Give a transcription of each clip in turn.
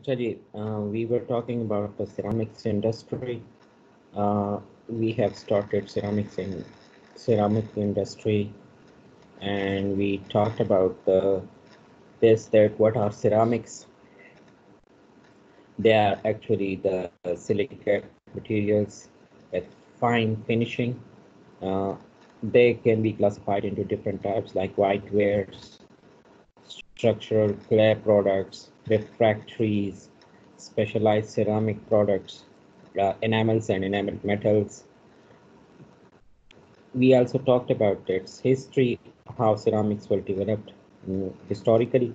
Actually, we were talking about the ceramics industry. We have started ceramic industry, and we talked about that what are ceramics. They are actually the silicate materials with fine finishing. Uh, they can be classified into different types like whitewares, structural clay products, refractories, specialized ceramic products, enamels and enameled metals. We also talked about its history, how ceramics were developed historically,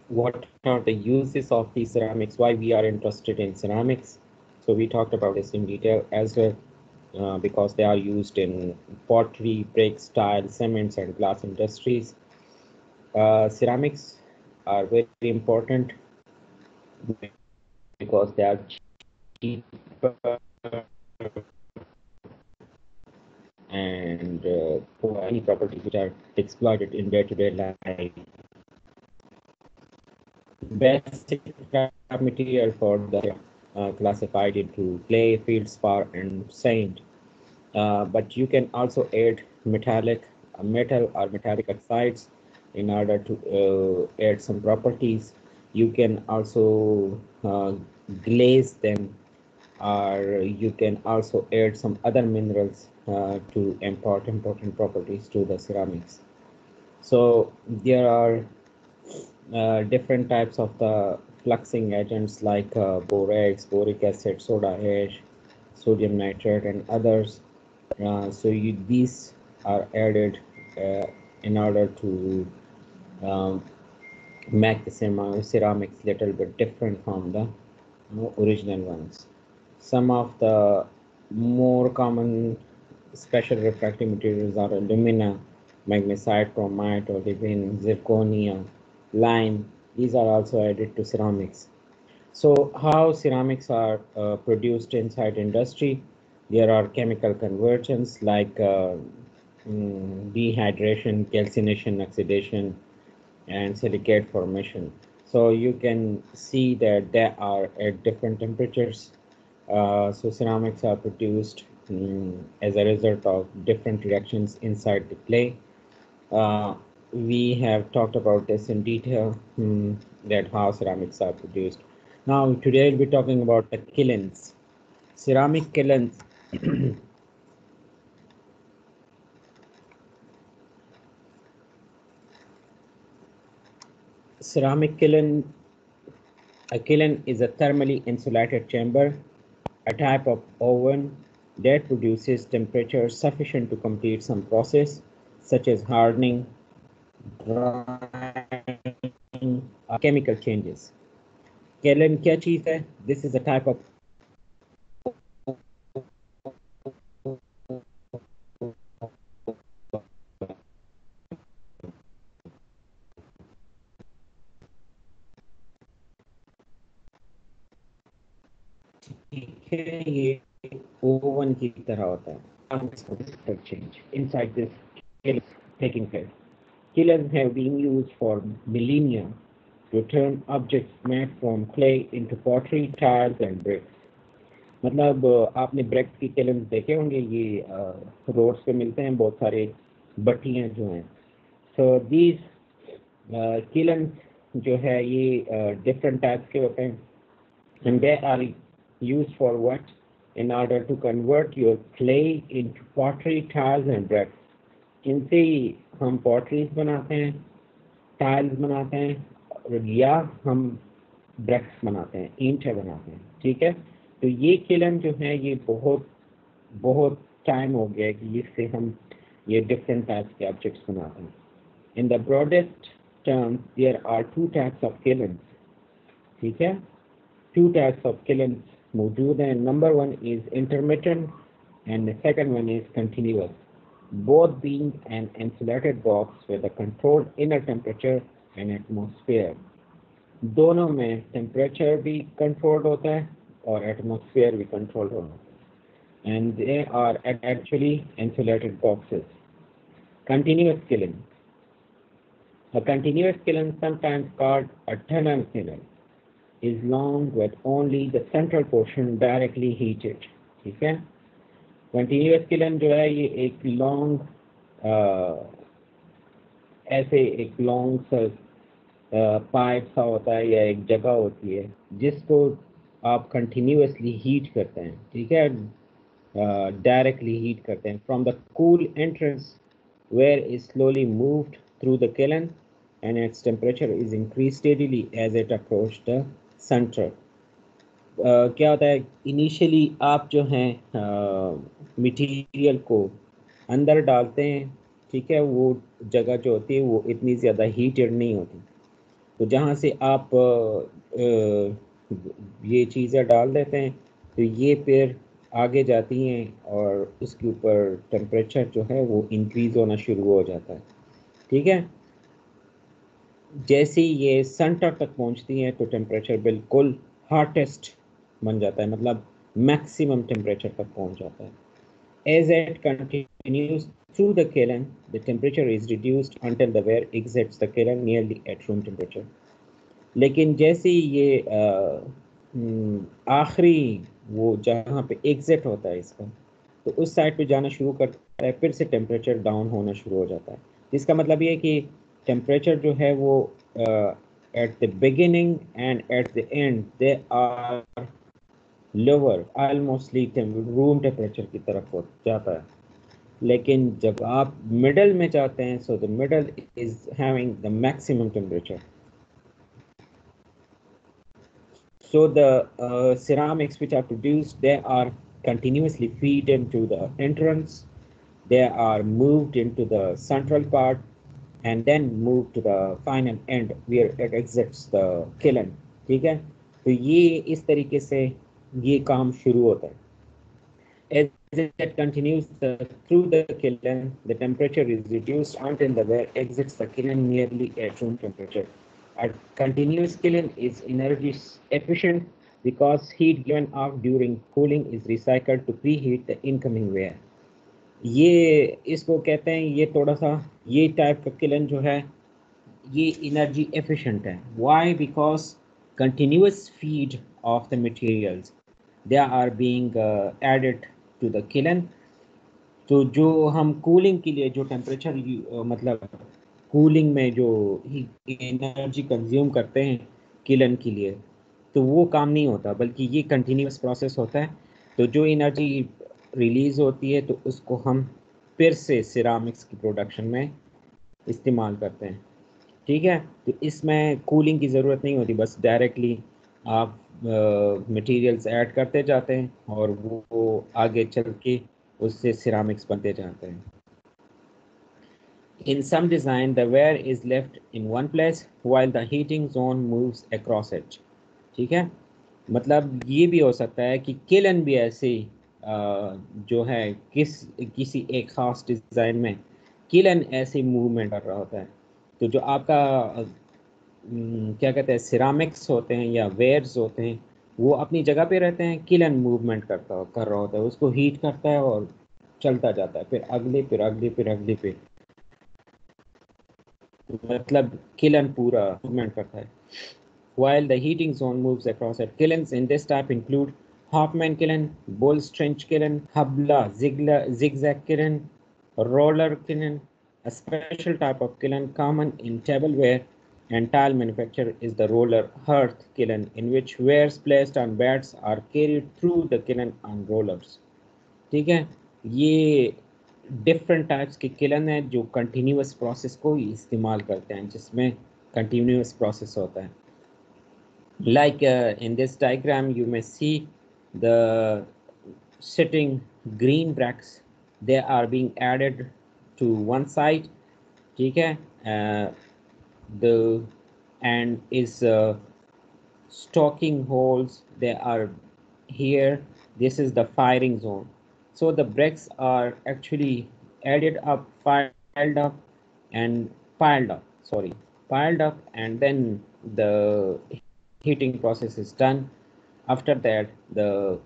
what are the uses of these ceramics, why we are interested in ceramics. So we talked about this in detail as well, because they are used in pottery, bricks, tile, cements, and glass industries. Ceramics are very important because they are cheaper and for any properties which are exploited in day-to-day life. Basic scrap material for the classified into clay, feldspar, and sand. But you can also add metal or metallic oxides in order to add some properties. You can also glaze them, or you can also add some other minerals to impart important properties to the ceramics. So there are different types of the fluxing agents like borax, boric acid, soda ash, sodium nitrate, and others. These are added uh, in order to um, make the ceramics little bit different from the original ones. Some of the more common special refractive materials are alumina, magnesite, chromite, olivine, zirconia, lime. These are also added to ceramics. So how ceramics are produced inside industry? There are chemical conversions like dehydration, calcination, oxidation, and silicate formation. So you can see that they are at different temperatures. So ceramics are produced as a result of different reactions inside the clay. Uh, we have talked about this in detail, that how ceramics are produced. Now, today we'll be talking about the kilns. Ceramic kilns. Ceramic kiln. A kiln is a thermally insulated chamber, a type of oven that produces temperature sufficient to complete some process, such as hardening, drying, or chemical changes. Kiln क्या चीज़ है? This is a type of ये oven की तरह होता है. Change inside this kiln taking place. Kilns have been used for millennia to turn objects made from clay into pottery, tiles, and bricks. मतलब आपने breaks की किलन्स देखे होंगे, ये रोड्स पे मिलते हैं बहुत सारे भट्टियाँ जो हैं. सो दीज किलन्स जो है ये डिफरेंट टाइप्स के होते हैं, and they are used for what? In order to convert your clay into pottery, tiles, and bricks. इनसे हम पॉटरीज बनाते हैं, टाइल्स बनाते हैं, या हम ब्रिक्स बनाते हैं, ईंटें बनाते हैं. ठीक है, तो ये किलन जो है ये बहुत बहुत टाइम हो गया कि इससे हम ये डिफरेंट टाइप्स के ऑब्जेक्ट्स बनाते हैं. In the broadest terms there are two types of kilns. ठीक है, two types of kilns मौजूद हैं. Number one is intermittent and the second one is continuous, both being an insulated box with a controlled inner temperature and atmosphere. दोनों में temperature भी controlled होता है और atmosphere भी controlled होता है, and they are actually insulated boxes. Continuous kiln. A continuous kiln, sometimes called a tunnel kiln, is long with only the central portion directly heated. ठीक है, कंटिन्यूस किलन जो है ये एक लॉन्ग ऐसे एक लॉन्ग सा पाइप सा होता है या एक जगह होती है जिसको आप कंटिन्यूसली हीट करते हैं, ठीक है, directly heat करते हैं from the cool entrance where is slowly moved through the kiln and its temperature is increased steadily as it approached the center. क्या होता है, इनिशियली आप जो हैं मटेरियल को अंदर डालते हैं, ठीक है, वो जगह जो होती है वो इतनी ज़्यादा हीटेड नहीं होती, तो जहाँ से आप ये चीज़ें डाल देते हैं तो ये फिर आगे जाती हैं और उसके ऊपर टेम्परेचर जो है वो इंक्रीज़ होना शुरू हो जाता है, ठीक है। जैसे ही ये सेंटर तक पहुंचती हैं तो टेम्परेचर बिल्कुल हॉटेस्ट बन जाता है, मतलब मैक्सिमम टेम्परेचर तक पहुंच जाता है। As it continues through the kiln, the temperature is reduced until the ware exits the kiln nearly at room temperature. लेकिन जैसे ही ये आखिरी वो जहाँ पे एग्जिट होता है इसका, तो उस साइड पे जाना शुरू करता है, फिर से टेम्परेचर डाउन होना शुरू हो जाता है। इसका मतलब ये है कि टेम्परेचर जो है वो at the beginning and at the end they are lower, almostly room temperature की तरफ हो जाता है, लेकिन जब आप मिडल में जाते हैं so the middle is having the maximum temperature. So the ceramics which are produced, they are continuously feed into the entrance. They are moved into the central part and then moved to the final end where it exits the kiln. ठीक है, तो ये इस तरीके से ये काम शुरू होता है. As it continues through the kiln, the temperature is reduced until the ware exits the kiln nearly at room temperature. A continuous kiln is energy efficient because heat given off during cooling is recycled to preheat the incoming ware. ये इसको कहते हैं, ये थोड़ा सा ये type का kiln जो है ये एनर्जी एफिशिएंट है. Why? Because continuous feed of the materials, they are being added to the kiln. तो जो हम कूलिंग के लिए जो टेम्परेचर मतलब कूलिंग में जो एनर्जी कंज्यूम करते हैं किलन के लिए, तो वो काम नहीं होता, बल्कि ये कंटिन्यूस प्रोसेस होता है. तो जो एनर्जी रिलीज़ होती है तो उसको हम फिर से सिरामिक्स की प्रोडक्शन में इस्तेमाल करते हैं, ठीक है. तो इसमें कूलिंग की ज़रूरत नहीं होती, बस डायरेक्टली आप मटेरियल्स ऐड करते जाते हैं और वो आगे चल के उससे सिरामिक्स बनते जाते हैं. In some design, the ware is left in one place while the heating zone moves across it. ठीक है, मतलब ये भी हो सकता है कि किलन भी ऐसे जो है किसी एक खास डिज़ाइन में किलन ऐसे मूवमेंट कर रहा होता है. तो जो आपका क्या कहते हैं सिरामिक्स होते हैं या वेयर्स होते हैं वो अपनी जगह पे रहते हैं, किलन मूवमेंट कर रहा होता है, उसको हीट करता है और चलता जाता है, फिर अगले फिर अगले फिर अगले पे, मतलब किलन पूरा मूवमेंट करता है. While the heating zone moves across it, kilns in this type include Hoffman kiln, Bull's trench kiln, Habla zigzag kiln, roller kiln. A special type of kiln common in tableware and tile manufacture is the roller hearth kiln, in which wares placed on beds are carried through the kiln on rollers. ठीक है, ये different types के kiln है जो continuous process को इस्तेमाल करते हैं, जिसमें कंटिन्यूस प्रोसेस होता है. Like in this diagram, you may see the sitting green bricks. They are being added to one side. Okay, the and is stocking holes. They are here. This is the firing zone. So the bricks are actually added up, piled up, and piled up. Sorry, piled up, and then the heating process is done. After that, the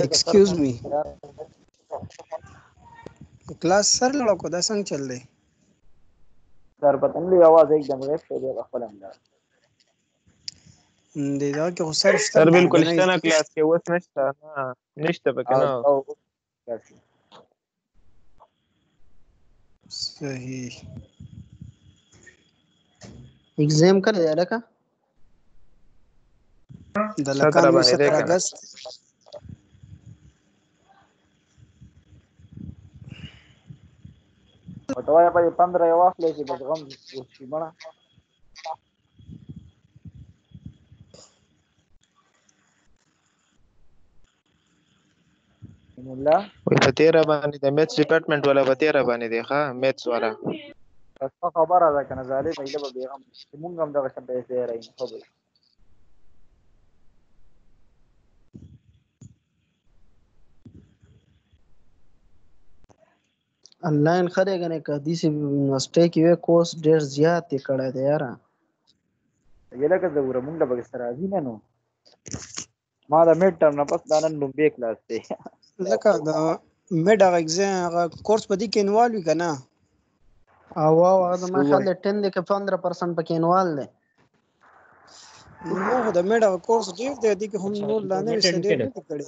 excuse me class sir लड़को दा संग चल रहे sir पता नहीं आवाज एकदम gas हो गया खपल अंदर दे दा कि सर सर बिल्कुल اشتنا क्लास के वस नشता نشتا بكنا او कैसे सही एग्जाम कर दिया का दलकान 17 में باندې 17 ده کنه अगस्त बताया भाई 15 आवाज लेके बस गम उसी बना मुल्ला وي په 13 باندې د میث ډپارټمنټ ولا په 13 باندې دی ښا میث والا بس خبره ده کنه زالي په لبه بیغم مونږ هم دغه شپه یې راي نه خو ऑनलाइन खरेगा ने कदी से university کې وې کوर्س ډیر زیات یې کړه دی یاره یله که ضروره مونږ به سره راځي نه نو ما دا میډ ټرم نه پس دا نن لومبي کلاس دی لکه دا میډ هغه ایگزام هغه کورس په دې کې انوالو وي کنه او هغه ما خیال 10 کې 15% پکې انوال دی نو خو دا میډ هغه کورس ډیر دی دې کې هم نور لاندې سړي نه کړي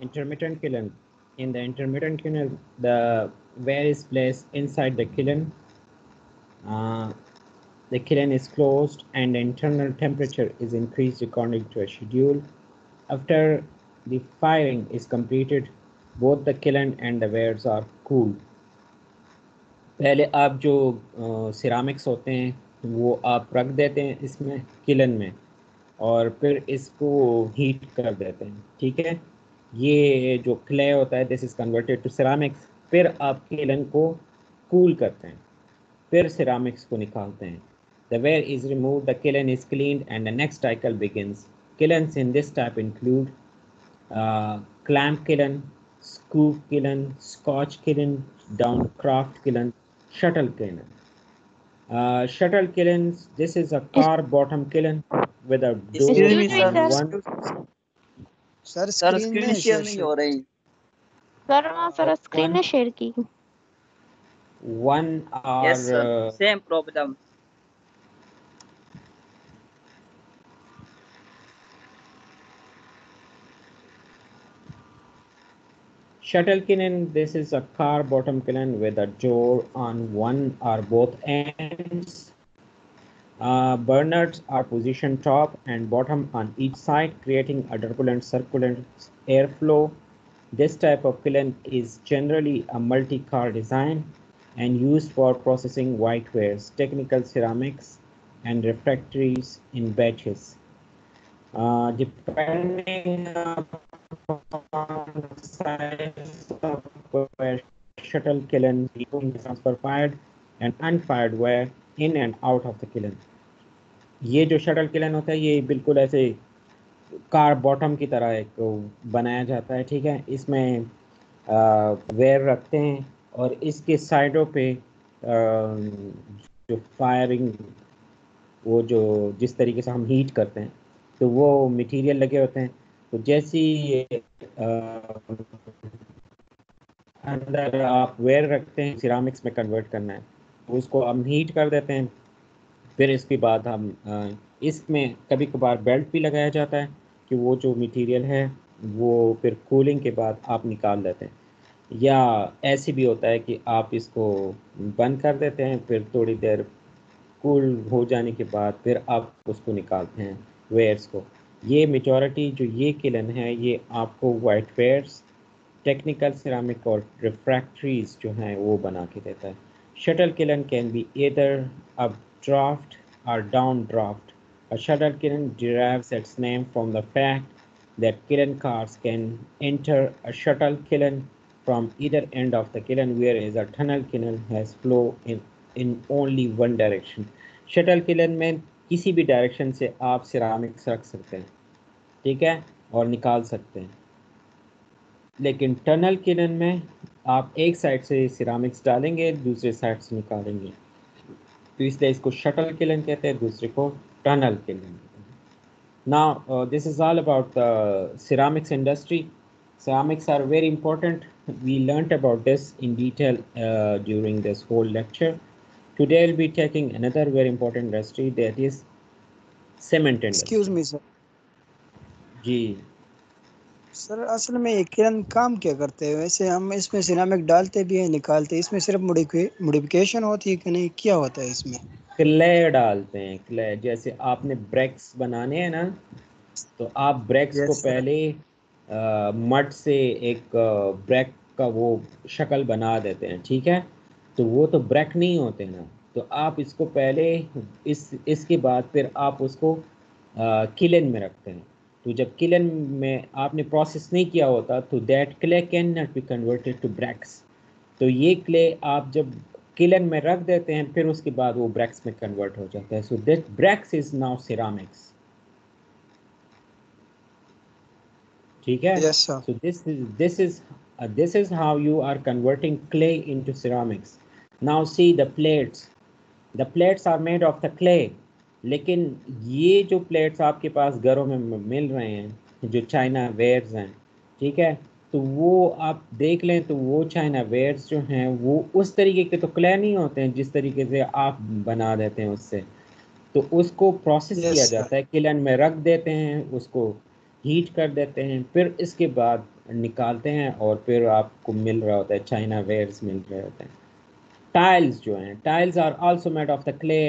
Intermittent kiln. In the intermittent kiln, the wear is placed inside the kiln. The kiln is closed and the internal temperature is increased according to a schedule. After the firing is completed, both the kiln and the wares are cooled. पहले आप जो ceramics होते हैं वो आप रख देते हैं इसमें किलन में और फिर इसको हीट कर देते हैं, ठीक है। ये जो क्ले होता है this is converted to ceramics, फिर आप किलन को कूल करते हैं, फिर सिरामिक्स को निकालते हैं। The ware is remove, the kiln is cleaned and the next cycle begins. Kilns in this type include clamp kiln, scoop kiln, scotch kiln, downdraft kiln, shuttle kiln. Shuttle kilns, this is a car bottom kiln with a door on one. Sir screen share नहीं हो रही sir sir screen ने share की One are same problem shuttle kiln, this is a car bottom kiln with a door on one or both ends. Burners are positioned top and bottom on each side, creating a turbulent circulant airflow. This type of kiln is generally a multi-car design and used for processing whitewares, technical ceramics, and refractories in batches. Depending upon the size of where shuttle kiln, transfer fired and unfired wire in and out of the kiln. ये जो shuttle kiln होता है ये बिल्कुल ऐसे car bottom की तरह एक बनाया जाता है, ठीक है। इसमें वेयर रखते हैं और इसके साइडों पे जो फायरिंग वो जो जिस तरीके से हम हीट करते हैं तो वो मटेरियल लगे होते हैं। तो जैसी अंदर आप वेयर रखते हैं सिरामिक्स में कन्वर्ट करना है तो उसको हम हीट कर देते हैं, फिर इसके बाद हम इसमें कभी कभार बेल्ट भी लगाया जाता है कि वो जो मटेरियल है वो फिर कूलिंग के बाद आप निकाल देते हैं, या ऐसे भी होता है कि आप इसको बंद कर देते हैं फिर थोड़ी देर कूल हो जाने के बाद फिर आप उसको निकालते हैं वेयर्स को। ये मेजॉरिटी जो ये किलन है ये आपको वाइट वेयर्स, टेक्निकल सिरामिक और रिफ्रैक्टरीज जो हैं वो बना के देता है। Shuttle kiln can be either updraft or downdraft. A shuttle kiln derives its name from the fact that kiln cars can enter a shuttle kiln from either end of the kiln, whereas a tunnel kiln has flow in only one direction. Shuttle kiln में किसी भी direction से आप ceramics रख सकते हैं, ठीक है, और निकाल सकते हैं। लेकिन टनल किलन में आप एक साइड से सिरामिक्स डालेंगे दूसरे साइड से निकालेंगे, तो इसलिए इसको शटल किलन कहते हैं, दूसरे को टनल किलन कहते हैं। Now, this is all about the ceramics industry. Ceramics are very important. We learnt about this in detail during this whole lecture. Today, I'll be taking another very important industry, that is cement excuse industry. Me sir ji, sir असल में ये किरण काम क्या करते हैं? वैसे हम इसमें सिरामिक डालते भी हैं, निकालते हैं, इसमें सिर्फ मॉडिफिकेशन होती है कि नहीं, क्या होता है इसमें? क्ले डालते हैं, क्ले। जैसे आपने ब्रेक्स बनाने हैं ना, तो आप ब्रेक्स को यस सर। पहले मड से एक ब्रेक का वो शक्ल बना देते हैं, ठीक है। तो वो तो ब्रेक नहीं होते ना, तो आप इसको पहले इसके बाद फिर आप उसको किलन में रखते हैं। तो जब किलन में आपने प्रोसेस नहीं किया होता, तो that clay can not be converted to bricks. तो ये क्ले आप जब किलन में रख देते हैं, फिर उसके बाद वो ब्रेक्स में कन्वर्ट हो जाता है। So that bricks is now ceramics, ठीक है। Yes sir. So this is how you are converting clay into ceramics. Now see the plates. The plates are made of the clay. लेकिन ये जो plates आपके पास घरों में मिल रहे हैं, जो चाइना वेयर्स हैं, ठीक है, तो वो आप देख लें तो वो चाइना वेयर्स जो हैं वो उस तरीके के तो क्ले नहीं होते हैं जिस तरीके से आप बना देते हैं उससे। तो उसको प्रोसेस किया यस सर। जाता है, किलन में रख देते हैं, उसको हीट कर देते हैं, फिर इसके बाद निकालते हैं और फिर आपको मिल रहा होता है, चाइना वेयर्स मिल रहे होते हैं। टाइल्स जो हैं, tiles are also made of the clay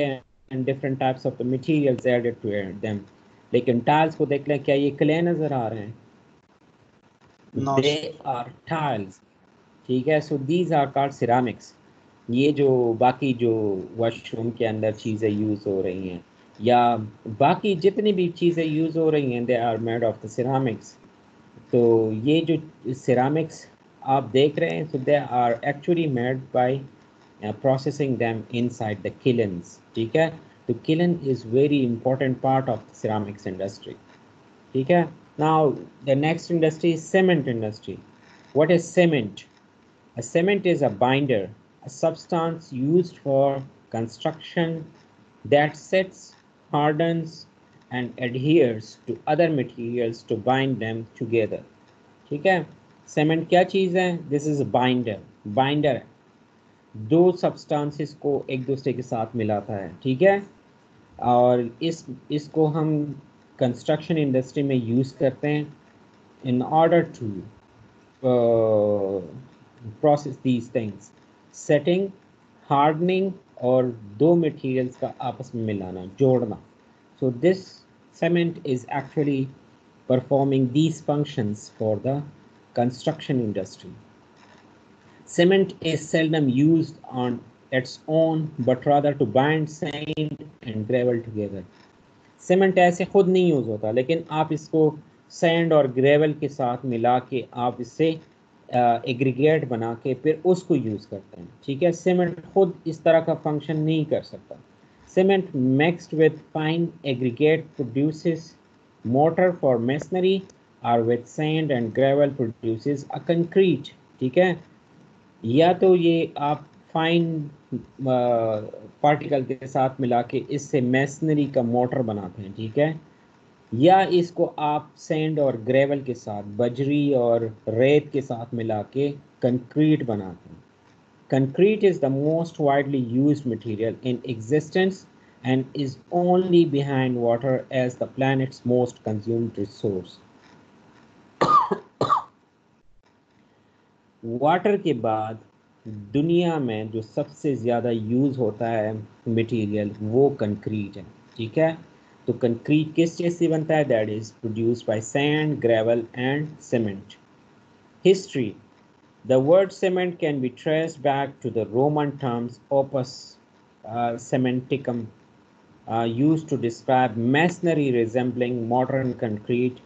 and different types of the materials added to them. लेकिन टाइल्स को देख लें, क्या ये क्ले नजर आ रहे हैं? नो दे आर टाइल्स, ठीक है। So these are called ceramics. ये जो बाकी जो वॉशरूम के अंदर चीज़ें यूज़ हो रही हैं, या बाकी जितनी भी चीज़ें यूज़ हो रही हैं, they are made of the ceramics. तो ये जो सिरामिक्स आप देख रहे हैं, so they are actually made by processing them inside the kilns, ठीक है। तो kiln is very important part of the ceramics industry, ठीक है। Now the next industry is cement industry. What is cement? A cement is a binder, a substance used for construction that sets, hardens, and adheres to other materials to bind them together. ठीक है। Cement क्या चीज़ है? This is binder. Binder दो substances को एक दूसरे के साथ मिलाता है, ठीक है। और इसको हम कंस्ट्रक्शन इंडस्ट्री में यूज़ करते हैं in order to process these things, setting, hardening और दो materials का आपस में मिलाना, जोड़ना। So this cement is actually performing these functions for the construction industry. Cement is seldom used on its own, but rather to bind sand and gravel together. Cement ऐसे खुद नहीं यूज़ होता, लेकिन आप इसको सैंड और ग्रेवल के साथ मिला के आप इससे एग्रीगेट बना के फिर उसको यूज़ करते हैं, ठीक है। सीमेंट खुद इस तरह का फंक्शन नहीं कर सकता। Cement mixed with fine aggregate produces mortar for masonry, और with sand and gravel produces a concrete, ठीक है। या तो ये आप फाइन पार्टिकल के साथ मिला के इससे मैसनरी का मोटर बनाते हैं, ठीक है। या इसको आप सैंड और ग्रेवल के साथ, बजरी और रेत के साथ मिला के कंक्रीट बनाते हैं। Concrete is the most widely used material in existence and is only behind water as the planet's most consumed resource. Water के बाद दुनिया में जो सबसे ज़्यादा यूज़ होता है मटेरियल, वो कंक्रीट है, ठीक है। तो कंक्रीट किस चीज़ से बनता है? That is produced by sand, gravel and cement. History: the word cement can be traced back to the Roman terms opus cementicum, used to describe masonry resembling modern concrete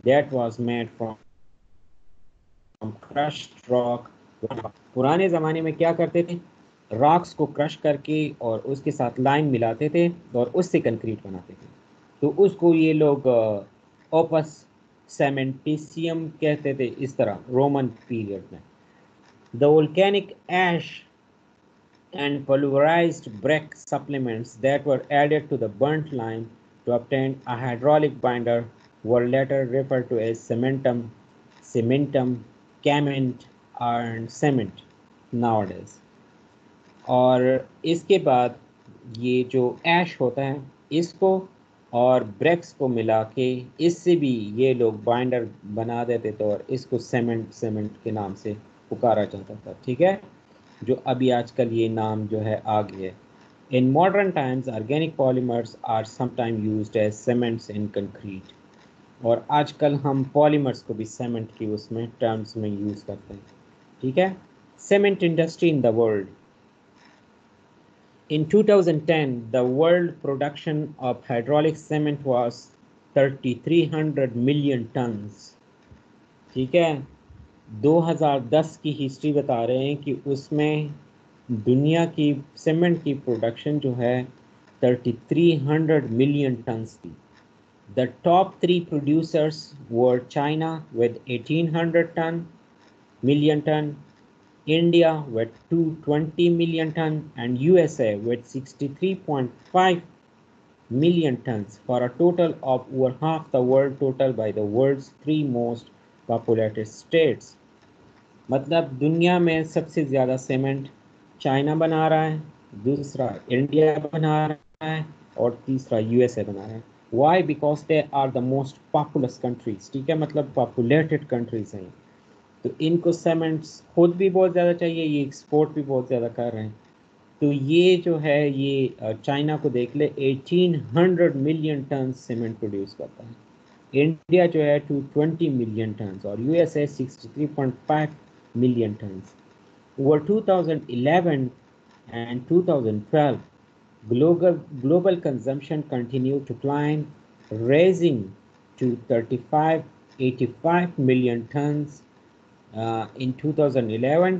that was made from crushed rock. पुराने ज़माने में क्या करते थे? Rocks को crush करके और उसके साथ लाइम मिलाते थे और उससे कंक्रीट बनाते थे। तो उसको ये लोग ओपस सेमेंटिसियम कहते थे, इस तरह रोमन पीरियड में। The volcanic ash and pulverized brick supplements that were added to the burnt lime to obtain a hydraulic binder were later referred to as cementum, cement and cement nowadays. और इसके बाद ये जो ऐश होता है इसको और ब्रेक्स को मिला के इससे भी ये लोग बाइंडर बना देते थे और इसको सीमेंट के नाम से पुकारा जाता था, ठीक है, जो अभी आजकल ये नाम जो है आ गया है. In modern times organic polymers are sometime used as cements in concrete. और आजकल हम पॉलीमर्स को भी सीमेंट की उसमें टर्म्स में यूज़ करते हैं, ठीक है. Cement industry in the world. In 2010, the world production of hydraulic cement was 3,300 million tons. ठीक है, 2010 की हिस्ट्री बता रहे हैं कि उसमें दुनिया की सीमेंट की प्रोडक्शन जो है 3,300 मिलियन टन्स थी. The top three producers were China with 1,800 million ton, India with 220 million ton, and USA with 63.5 million tons, for a total of over half the world total by the world's three most populated states. मतलब दुनिया में सबसे ज़्यादा cement China बना रहा है, दूसरा India बना रहा है और तीसरा यूएसए बना रहा है. Why? Because they are the most populous countries. ठीक है, मतलब populated countries हैं. तो इनको सीमेंट्स खुद भी बहुत ज़्यादा चाहिए, ये एक्सपोर्ट भी बहुत ज़्यादा कर रहे हैं. तो ये जो है ये चाइना को देख ले 1,800 मिलियन टन सीमेंट प्रोड्यूस करता है. इंडिया जो है 220 मिलियन टन और USA 63.5 million ton. Over 2011 and 2012 global consumption continued to climb, raising to 85 million tons in 2011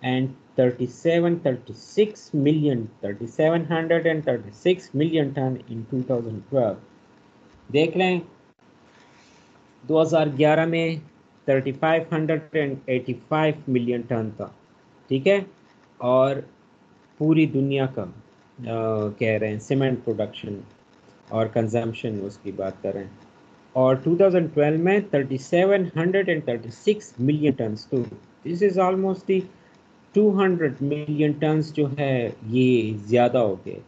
and 3736 million ton in 2012. देख लें 2011 में 3585 मिलियन टन था, ठीक है, और पूरी दुनिया का कह रहे हैं सीमेंट प्रोडक्शन और कंजम्पशन उसकी बात कर रहे हैं. और 2012 में 3736 मिलियन टन्स. तो this is almost 200 million tons जो है ये ज़्यादा हो गए.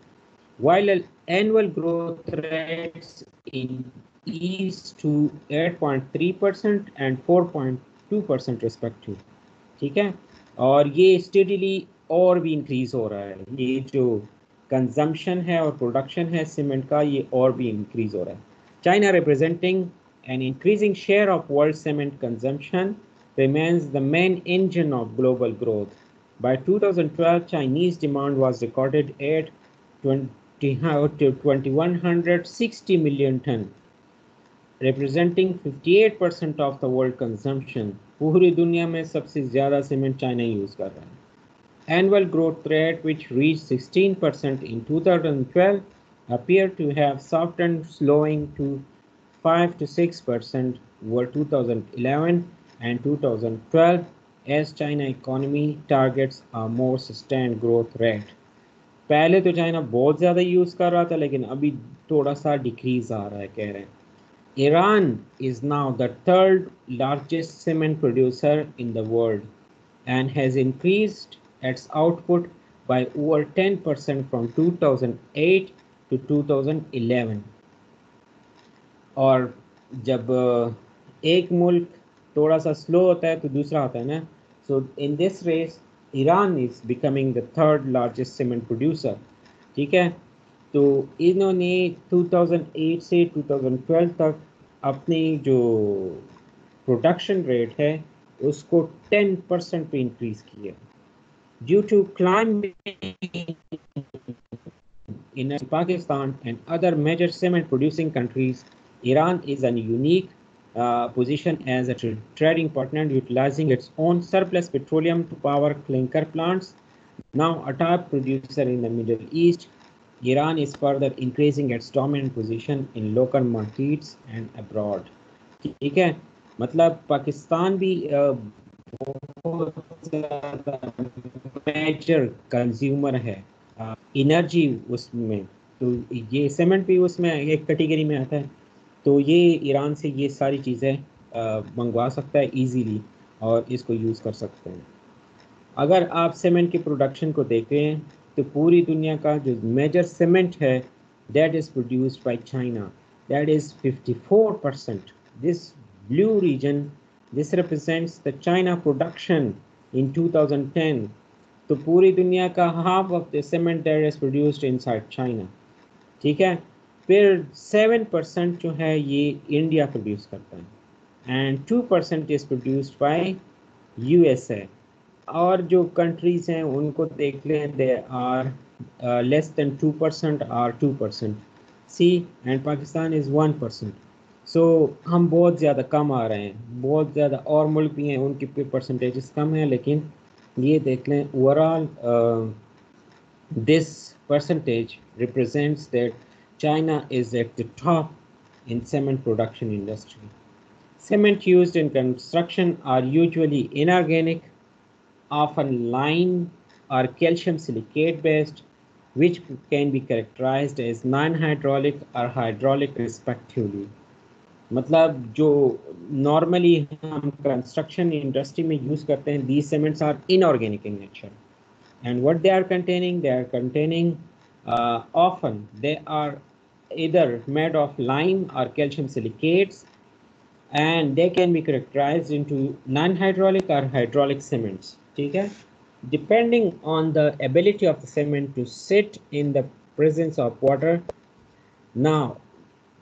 While annual growth rates in ease to 8.3% and 4.2% respective, ठीक है, और ये स्टेडीली और भी इंक्रीज़ हो रहा है. ये जो कंजम्पशन है और प्रोडक्शन है सीमेंट का ये और भी इंक्रीज़ हो रहा है. China, representing an increasing share of world cement consumption, remains the main engine of global growth. By 2012, Chinese demand was recorded at 2,160 million ton, representing 58% of the world consumption. पूरी दुनिया में सबसे ज़्यादा सीमेंट चाइना यूज़ कर रहा है. Annual growth rate, which reached 16% in 2012, appear to have softened, slowing to 5 to 6% over 2011 and 2012 as China economy targets a more sustained growth rate. पहले तो चाइना बहुत ज़्यादा यूज़ कर रहा था लेकिन अभी थोड़ा सा डिक्रीज आ रहा है, कह रहे हैं. Iran is now the third largest cement producer in the world and has increased its output by over 10% from 2008 to 2011. और जब एक मुल्क थोड़ा सा स्लो होता है तो दूसरा होता है ना. So in this race Iran is becoming the third largest cement producer, ठीक है. तो इन्होंने 2008 से 2012 तक अपनी जो प्रोडक्शन रेट है उसको 10% पे इंक्रीज़ किया. Due to climate in Pakistan and other major cement producing countries, Iran is in a unique position as a trading partner, utilizing its own surplus petroleum to power clinker plants. Now a top producer in the Middle East, Iran is further increasing its dominant position in local markets and abroad. ठीक है, मतलब पाकिस्तान भी बहुत ज़्यादा major consumer है energy उसमें तो ये सीमेंट भी उसमें एक कैटेगरी में आता है। तो ये ईरान से ये सारी चीज़ें मंगवा सकता है इजीली और इसको यूज़ कर सकते हैं। अगर आप सीमेंट की प्रोडक्शन को देखें तो पूरी दुनिया का जो मेजर सीमेंट है that is produced by China, that is 54%। This blue region, this represents the China production in 2010। तो पूरी दुनिया का half of the cement that is produced inside China, ठीक है। फिर 7% जो है ये इंडिया प्रोड्यूस करता है and 2% is produced by USA. और जो कंट्रीज़ हैं उनको देख लें, दे आर लेस देन 2% और 2%। सी एंड पाकिस्तान इज़ 1%। सो हम बहुत ज़्यादा कम आ रहे हैं, बहुत ज़्यादा। और मुल्क भी हैं उनकी परसेंटेजेस कम हैं, लेकिन ये देख लें overall this percentage represents that China is at the top in cement production industry. Cement used in construction are usually inorganic, often lime or calcium silicate based, which can be characterized as non-hydraulic or hydraulic respectively. मतलब जो normally हम construction industry में use करते हैं, these cements are inorganic in nature. And what they are containing often they are either made of lime or calcium silicates, and they can be characterized into non-hydraulic or hydraulic cements, ठीक है, depending on the ability of the cement to sit in the presence of water. Now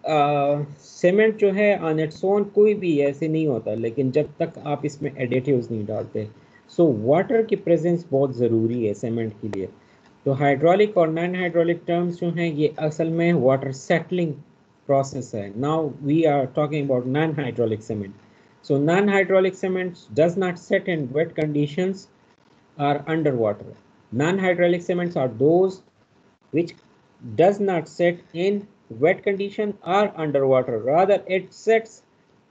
cement जो है on its own कोई भी ऐसे नहीं होता, लेकिन जब तक आप इसमें एडिटिव्स नहीं डालते। सो वाटर की प्रेजेंस बहुत ज़रूरी है सीमेंट के लिए। तो हाइड्रोलिक और नॉन हाइड्रोलिक टर्म्स जो हैं ये असल में वाटर सेटलिंग प्रोसेस है। Now we are talking about non hydraulic cement. So non hydraulic cement does not set in wet conditions or underwater. Non-hydraulic cements are those which does not set in wet condition or underwater. Rather, it sets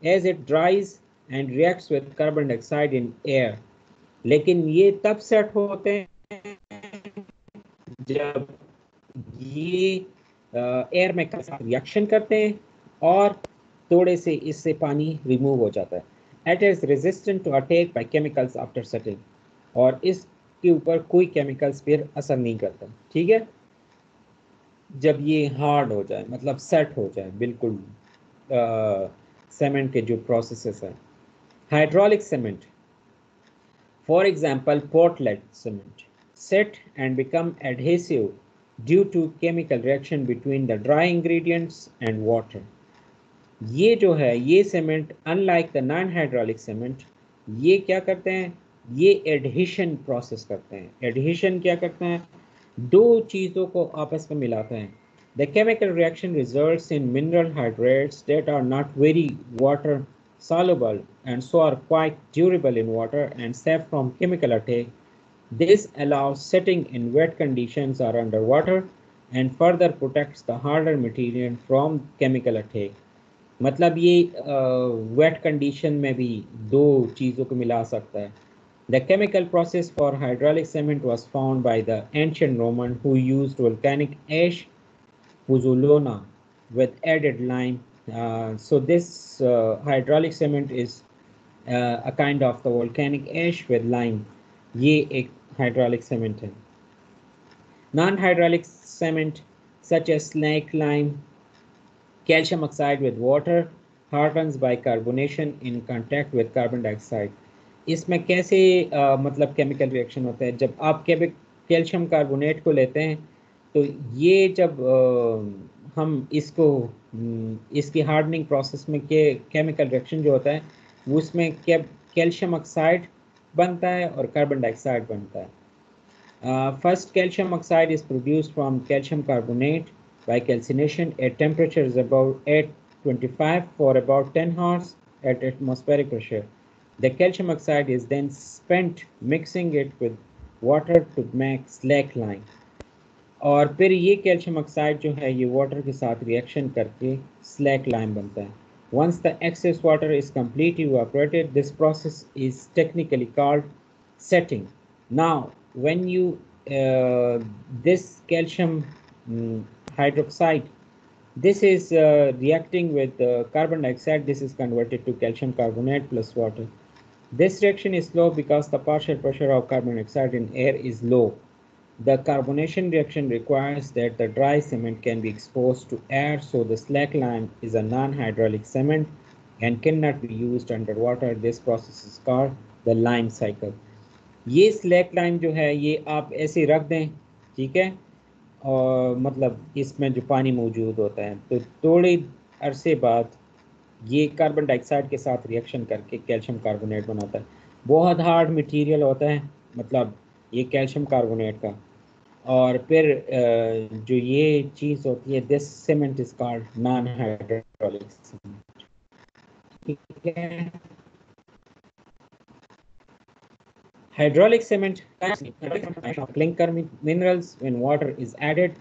as it dries and reacts with carbon dioxide in air. लेकिन ये तब set होते हैं जब ये air में reaction करते हैं और थोड़े से इससे पानी रिमूव हो जाता है। It is resistant to attack by chemicals after setting. और इसके ऊपर कोई केमिकल्स फिर असर नहीं करता, ठीक है। जब ये हार्ड हो जाए, मतलब सेट हो जाए बिल्कुल सीमेंट के जो प्रोसेसेस हैं। Hydraulic cement, for example Portland cement, set and become adhesive due to chemical reaction between the dry ingredients and water. ये जो है ये cement unlike the non hydraulic cement, ये क्या करते हैं, ये एडहेशन प्रोसेस करते हैं। एडहेशन क्या करते हैं, दो चीज़ों को आपस में मिलाते हैं। The chemical reaction results in mineral hydrates that are not very water soluble and so are quite durable in water and safe from chemical attack. This allows setting in wet conditions or underwater and further protects the harder material from chemical attack. मतलब ये wait condition में भी दो चीज़ों को मिला सकता है। The chemical process for hydraulic cement was found by the ancient Roman who used volcanic ash puzzolana with added lime. So this hydraulic cement is a kind of the volcanic ash with lime. ये एक hydraulic cement है। Non-hydraulic cement such as slag lime, calcium oxide with water hardens by carbonation in contact with carbon dioxide. इसमें कैसे मतलब chemical reaction होता है, जब आप कैल्शियम कार्बोनेट को लेते हैं तो ये जब हम इसको इसकी हार्डनिंग प्रोसेस में के केमिकल रिएक्शन जो होता है वो उसमें कैल्शियम ऑक्साइड बनता है और कार्बन डाइऑक्साइड बनता है। First calcium oxide is produced from calcium carbonate by calcination at temperatures about 825 for about 10 hours at atmospheric pressure. The calcium oxide is then spent mixing it with water to make slag lime. और फिर ये calcium oxide जो है ये water के साथ reaction करके slag lime बनता है। Once the excess water is completely evaporated, this process is technically called setting. Now, when you this calcium hydroxide. This is reacting with carbon dioxide. This is converted to calcium carbonate plus water. This reaction is slow because the partial pressure of carbon dioxide in air is low. The carbonation reaction requires that the dry cement can be exposed to air, so the slack lime is a non-hydraulic cement and cannot be used underwater. This process is called the lime cycle. ये slack lime जो है ये आप ऐसे रख दें, ठीक है, और मतलब इसमें जो पानी मौजूद होता है तो थोड़े अरसे बाद ये कार्बन डाइऑक्साइड के साथ रिएक्शन करके कैल्शियम कार्बोनेट बनाता है। बहुत हार्ड मटेरियल होता है, मतलब ये कैल्शियम कार्बोनेट का। और फिर जो ये चीज़ होती है, this cement is called non hydraulic cement, ठीक है। Hydraulic cement of clinker minerals when water is added.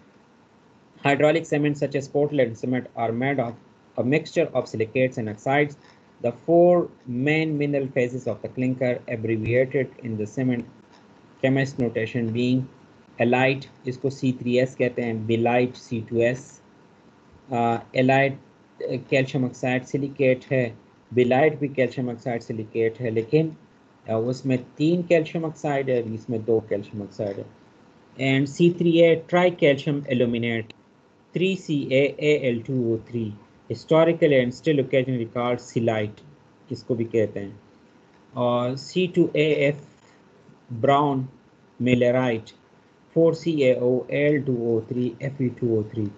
Hydraulic cement such as Portland cement are made of a mixture of silicates and oxides. The four main mineral phases of the clinker abbreviated in the cement chemist notation being halite, इसको C3S कहते हैं, belite C2S, halite calcium oxide silicate है, belite भी calcium oxide silicate है, लेकिन उसमें 3 calcium oxide है, इसमें 2 कैल्शियम ऑक्साइड है। And C3A try calcium aluminate, 3CaAl2O3 historical and still occasionally called scheelite, इसको भी कहते हैं। और C2AF ब्राउन मिलेराइट, 4CaOL2O3 Fe2O3।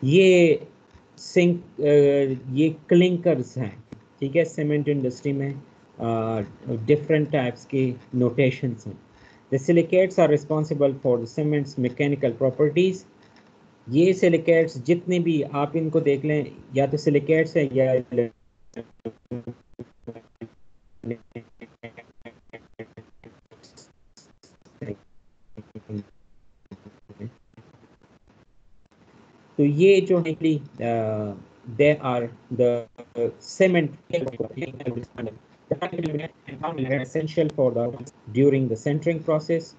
ये ये क्लिंकर्स हैं, ठीक है। सीमेंट इंडस्ट्री में different types के notations हैं। The silicates are responsible for the cement's mechanical properties. ये silicates जितने भी आप इनको देख लें, या तो silicates है या तो ये जो है they are the cement essential for the during the sintering process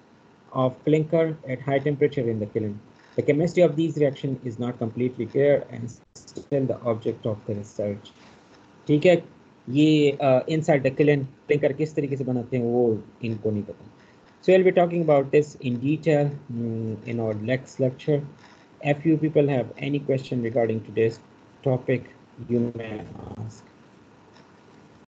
of clinker at high temperature in the kiln. The chemistry of these reactions is not completely clear and still the object of the research. ठीक है, ये inside the kiln clinker किस तरीके से बनाते हैं वो इनको नहीं पता. So we'll be talking about this in detail in our next lecture. If you people have any question regarding today's topic, you may ask.